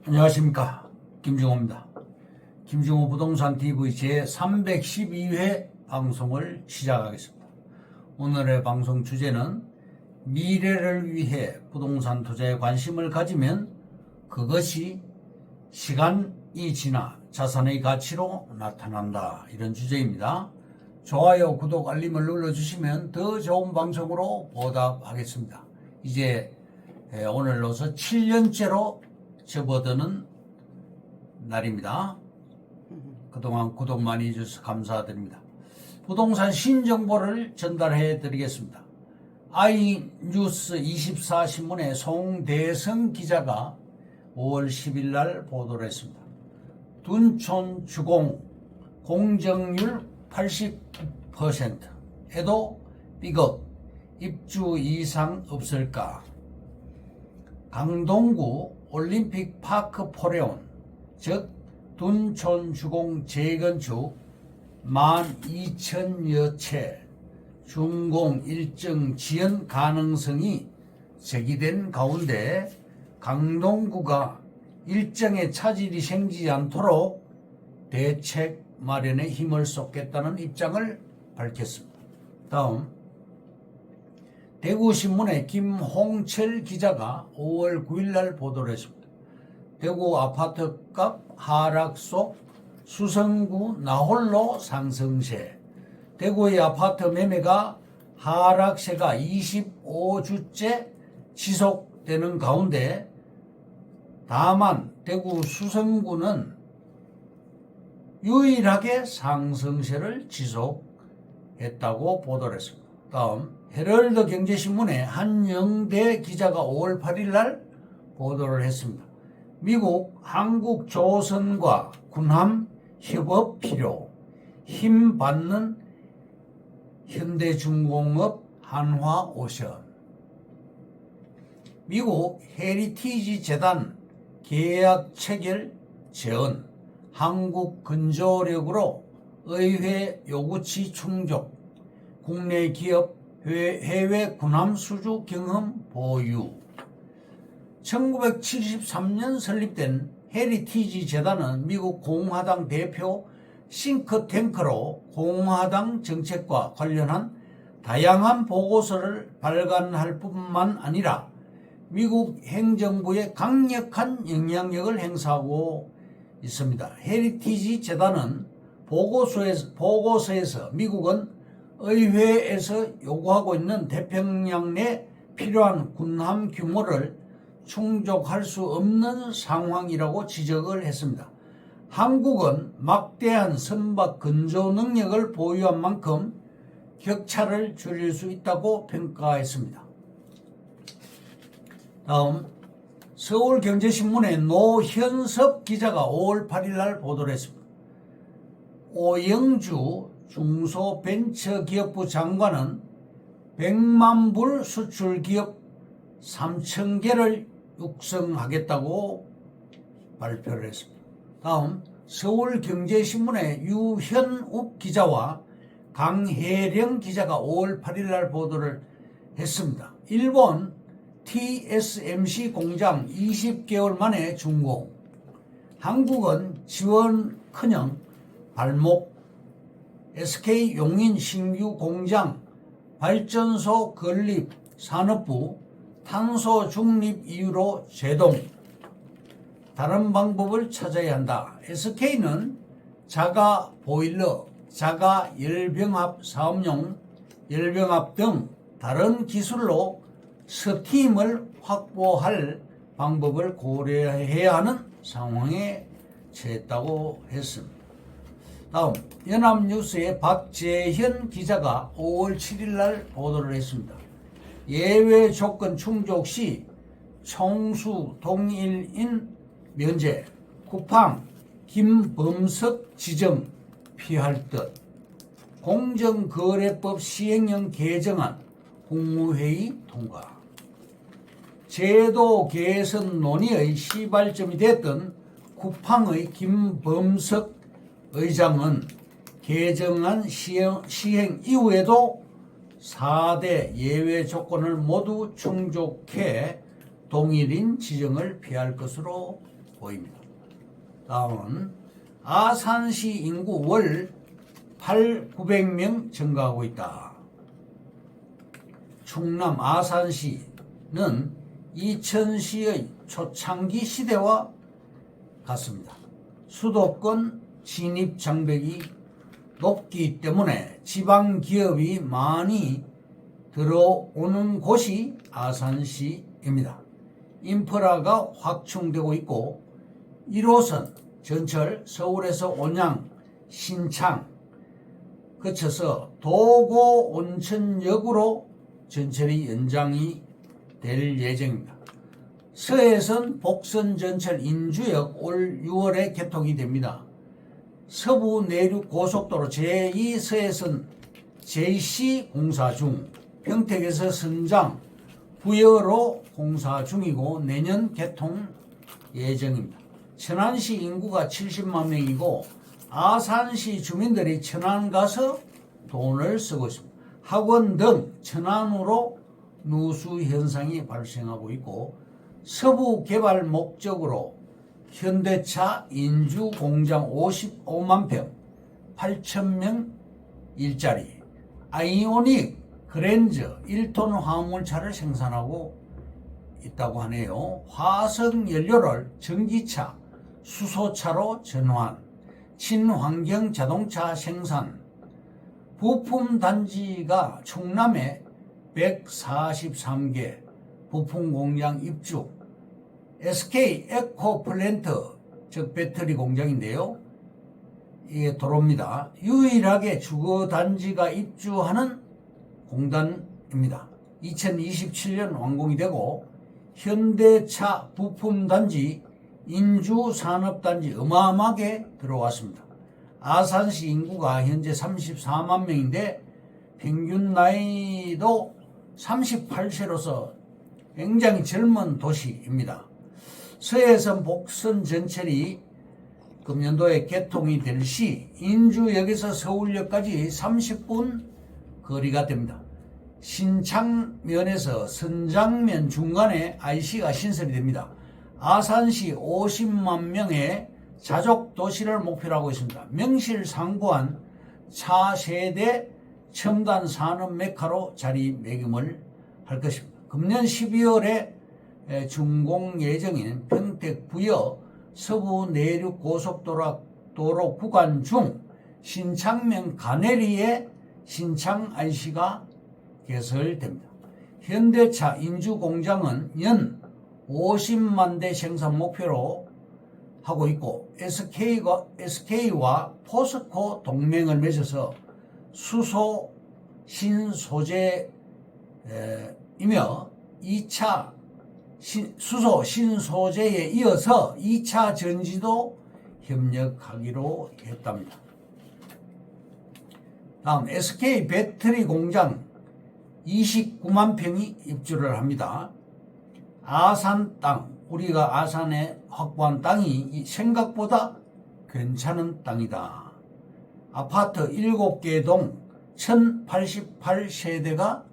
안녕하십니까, 김중호입니다. 김중호 부동산 TV 제 312회 방송을 시작하겠습니다. 오늘의 방송 주제는 미래를 위해 부동산 투자에 관심을 가지면 그것이 시간이 지나 자산의 가치로 나타난다, 이런 주제입니다. 좋아요, 구독, 알림을 눌러주시면 더 좋은 방송으로 보답하겠습니다. 이제 오늘로서 7년째로 접어드는 날입니다. 그동안 구독 많이 해주셔서 감사드립니다. 부동산 신정보를 전달해 드리겠습니다. 아이뉴스 24 신문의 송대성 기자가 5월 10일 날 보도를 했습니다. 둔촌 주공 공정률 80%에도 삐걱 입주 이상 없을까? 강동구 올림픽 파크 포레온, 즉 둔촌 주공 재건축 12,000여 채 준공 일정 지연 가능성이 제기된 가운데 강동구가 일정에 차질이 생기지 않도록 대책 마련에 힘을 쏟겠다는 입장을 밝혔습니다. 다음, 대구신문의 김홍철 기자가 5월 9일 날 보도를 했습니다. 대구 아파트값 하락 속 수성구 나홀로 상승세. 대구의 아파트 매매가 하락세가 25주째 지속되는 가운데 다만 대구 수성구는 유일하게 상승세를 지속했다고 보도를 했습니다. 다음, 헤럴드 경제신문의 한영대 기자가 5월 8일 날 보도를 했습니다. 미국 한국조선과 군함 협업 필요, 힘 받는 현대중공업 한화오션. 미국 헤리티지 재단 계약 체결 제언, 한국 근조력으로 의회 요구치 충족, 국내 기업 해외 군함 수주 경험 보유. 1973년 설립된 헤리티지 재단은 미국 공화당 대표 싱크탱크로 공화당 정책과 관련한 다양한 보고서를 발간할 뿐만 아니라 미국 행정부에 강력한 영향력을 행사하고 있습니다. 헤리티지 재단은 보고서에서 미국은 의회에서 요구하고 있는 태평양 내 필요한 군함 규모를 충족할 수 없는 상황이라고 지적을 했습니다. 한국은 막대한 선박 근조 능력을 보유한 만큼 격차를 줄일 수 있다고 평가했습니다. 다음, 서울경제신문의 노현섭 기자가 5월 8일 날 보도를 했습니다. 오영주 중소벤처기업부 장관은 100만 불 수출기업 3,000개를 육성하겠다고 발표를 했습니다. 다음, 서울경제신문의 유현욱 기자와 강혜령 기자가 5월 8일 날 보도를 했습니다. 일본 TSMC 공장 20개월 만에 준공. 한국은 지원커녕 발목. SK 용인 신규 공장 발전소 건립 산업부 탄소 중립 이유로 제동. 다른 방법을 찾아야 한다. SK는 자가 보일러, 자가 열병합 사업용 열병합 등 다른 기술로 스팀을 확보할 방법을 고려해야 하는 상황에 처했다고 했습니다. 다음, 연합뉴스의 박재현 기자가 5월 7일 날 보도를 했습니다. 예외 조건 충족 시 총수 동일인 면제, 쿠팡 김범석 지정 피할 듯. 공정거래법 시행령 개정안 국무회의 통과. 제도 개선 논의의 시발점이 됐던 쿠팡의 김범석 의장은 개정안 시행 이후에도 4대 예외 조건을 모두 충족해 동일인 지정을 피할 것으로 보입니다. 다음은 아산시 인구 월 8,900명 증가하고 있다. 충남 아산시는 이천시의 초창기 시대와 같습니다. 수도권 진입 장벽이 높기 때문에 지방 기업이 많이 들어오는 곳이 아산시입니다. 인프라가 확충되고 있고 1호선 전철 서울에서 온양, 신창 거쳐서 도고 온천역으로 전철이 연장이 될 예정입니다. 서해선 복선 전철 인주역 올 6월에 개통이 됩니다. 서부 내륙 고속도로 제2 서해선 JC 공사 중, 평택에서 선장, 부여로 공사 중이고 내년 개통 예정입니다. 천안시 인구가 70만 명이고 아산시 주민들이 천안 가서 돈을 쓰고 있습니다. 학원 등 천안으로 누수 현상이 발생하고 있고 서부 개발 목적으로 현대차 인주 공장 55만 평, 8,000명 일자리, 아이오닉 그랜저 1톤 화물차를 생산하고 있다고 하네요. 화석 연료를 전기차, 수소차로 전환, 친환경 자동차 생산, 부품 단지가 충남에 143개, 부품 공장 입주, SK 에코플랜트, 즉 배터리 공장인데요. 이게 도로입니다. 유일하게 주거단지가 입주하는 공단입니다. 2027년 완공이 되고 현대차 부품단지, 인주산업단지 어마어마하게 들어왔습니다. 아산시 인구가 현재 34만 명인데 평균 나이도 38세로서 굉장히 젊은 도시입니다. 서해선 복선 전철이 금년도에 개통이 될 시 인주역에서 서울역까지 30분 거리가 됩니다. 신창면에서 선장면 중간에 IC가 신설이 됩니다. 아산시 50만 명의 자족 도시를 목표로 하고 있습니다. 명실상부한 차세대 첨단 산업 메카로 자리매김을 할 것입니다. 금년 12월에 준공 예정인 평택 부여 서부 내륙 고속도로 구간 중 신창면 가내리에 신창 IC가 개설됩니다. 현대차 인주 공장은 연 50만 대 생산 목표로 하고 있고 SK와 포스코 동맹을 맺어서 수소 신소재이며 2차 수소 신소재에 이어서 2차 전지도 협력하기로 했답니다. 다음 SK 배터리 공장 29만 평이 입주를 합니다. 아산 땅, 우리가 아산에 확보한 땅이 생각보다 괜찮은 땅이다. 아파트 7개 동 1088세대가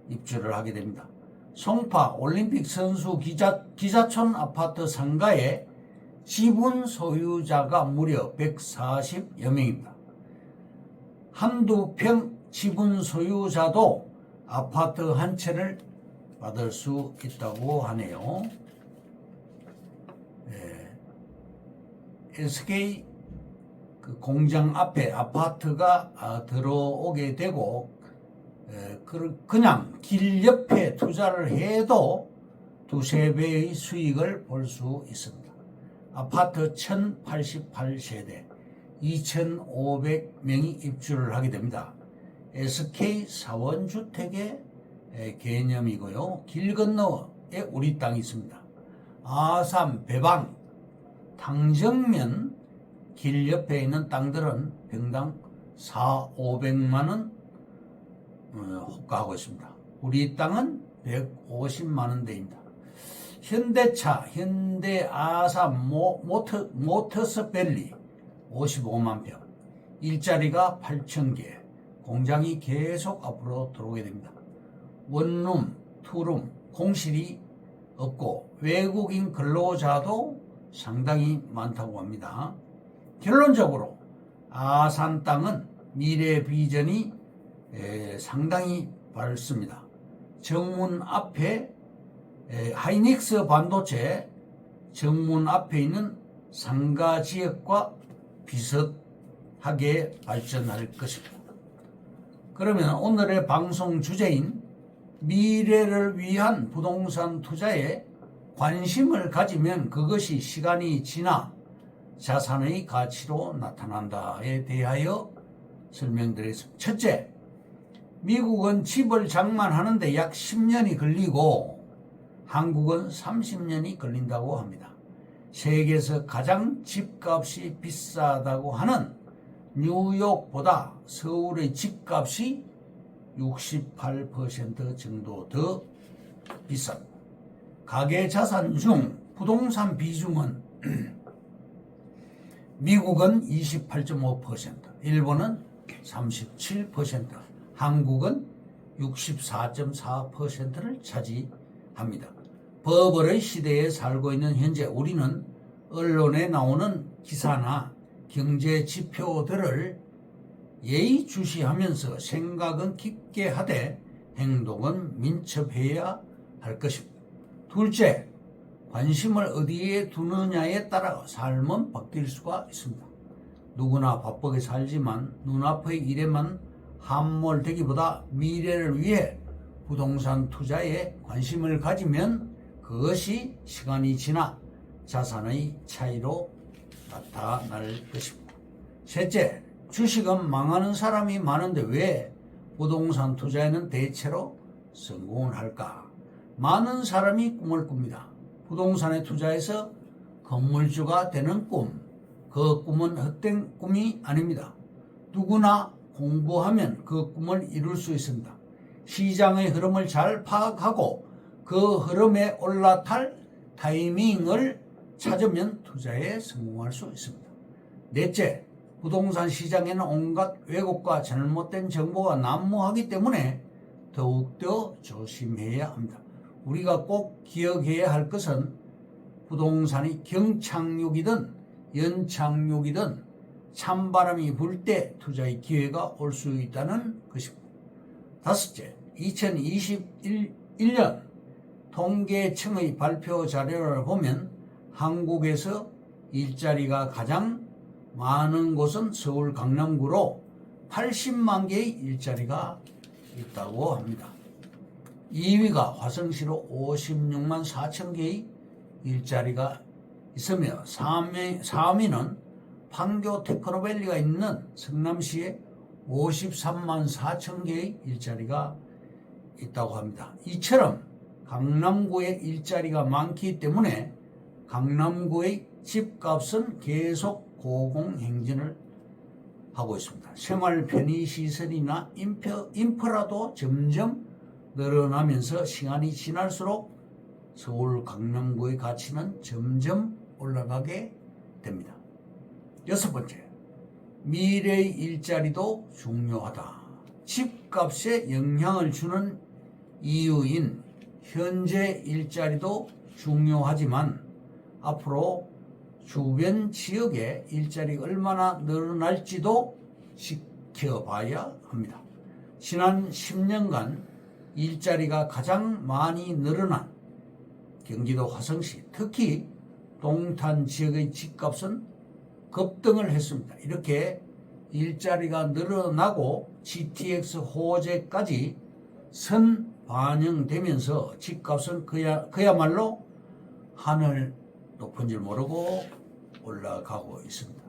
입주를 하게 됩니다. 송파 올림픽 선수 기자촌 아파트 상가에 지분 소유자가 무려 140여 명입니다. 한두 평 지분 소유자도 아파트 한 채를 받을 수 있다고 하네요. SK 그 공장 앞에 아파트가 들어오게 되고 그냥 길 옆에 투자를 해도 두세 배의 수익을 볼 수 있습니다. 아파트 1088세대 2500명이 입주를 하게 됩니다. SK 사원주택의 개념이고요. 길 건너에 우리 땅이 있습니다. 아산 배방 탕정면 길 옆에 있는 땅들은 평당 4,500만원 호가하고 있습니다. 우리 땅은 150만원대입니다. 현대차 현대 아산 모터스밸리 55만 평, 일자리가 8,000개, 공장이 계속 앞으로 들어오게 됩니다. 원룸, 투룸, 공실이 없고 외국인 근로자도 상당히 많다고 합니다. 결론적으로 아산 땅은 미래 비전이 상당히 밝습니다. 정문 앞에 하이닉스 반도체 정문 앞에 있는 상가 지역과 비슷하게 발전할 것입니다. 그러면 오늘의 방송 주제인 미래를 위한 부동산 투자에 관심을 가지면 그것이 시간이 지나 자산의 가치로 나타난다에 대하여 설명드리겠습니다. 첫째, 미국은 집을 장만하는데 약 10년이 걸리고 한국은 30년이 걸린다고 합니다. 세계에서 가장 집값이 비싸다고 하는 뉴욕보다 서울의 집값이 68% 정도 더 비쌉니다. 가계자산 중 부동산 비중은 미국은 28.5%, 일본은 37%, 한국은 64.4%를 차지합니다. 버블의 시대에 살고 있는 현재 우리는 언론에 나오는 기사나 경제 지표들을 예의주시하면서 생각은 깊게 하되 행동은 민첩해야 할 것입니다. 둘째, 관심을 어디에 두느냐에 따라 삶은 바뀔 수가 있습니다. 누구나 바쁘게 살지만 눈앞의 일에만 함몰되기보다 미래를 위해 부동산 투자에 관심을 가지면 그것이 시간이 지나 자산의 차이로 나타날 것입니다. 셋째, 주식은 망하는 사람이 많은데 왜 부동산 투자에는 대체로 성공을 할까? 많은 사람이 꿈을 꿉니다. 부동산에 투자해서 건물주가 되는 꿈, 그 꿈은 헛된 꿈이 아닙니다. 누구나 공부하면 그 꿈을 이룰 수 있습니다. 시장의 흐름을 잘 파악하고 그 흐름에 올라탈 타이밍을 찾으면 투자에 성공할 수 있습니다. 넷째, 부동산 시장에는 온갖 왜곡과 잘못된 정보가 난무하기 때문에 더욱더 조심해야 합니다. 우리가 꼭 기억해야 할 것은 부동산이 경착륙이든 연착륙이든 찬바람이 불 때 투자의 기회가 올 수 있다는 것입니다. 다섯째, 2021년 통계청의 발표 자료를 보면 한국에서 일자리가 가장 많은 곳은 서울 강남구로 80만 개의 일자리가 있다고 합니다. 2위가 화성시로 56만 4천 개의 일자리가 있으며 3위는 판교 테크노밸리가 있는 성남시에 53만 4천 개의 일자리가 있다고 합니다. 이처럼 강남구에 일자리가 많기 때문에 강남구의 집값은 계속 고공행진을 하고 있습니다. 생활 편의시설이나 인프라도 점점 늘어나면서 시간이 지날수록 서울 강남구의 가치는 점점 올라가게 됩니다. 여섯 번째, 미래의 일자리도 중요하다. 집값에 영향을 주는 이유인 현재 일자리도 중요하지만 앞으로 주변 지역에 일자리가 얼마나 늘어날지도 지켜봐야 합니다. 지난 10년간 일자리가 가장 많이 늘어난 경기도 화성시, 특히 동탄 지역의 집값은 급등을 했습니다. 이렇게 일자리가 늘어나고 GTX 호재까지 선반영되면서 집값은 그야말로 하늘 높은 줄 모르고 올라가고 있습니다.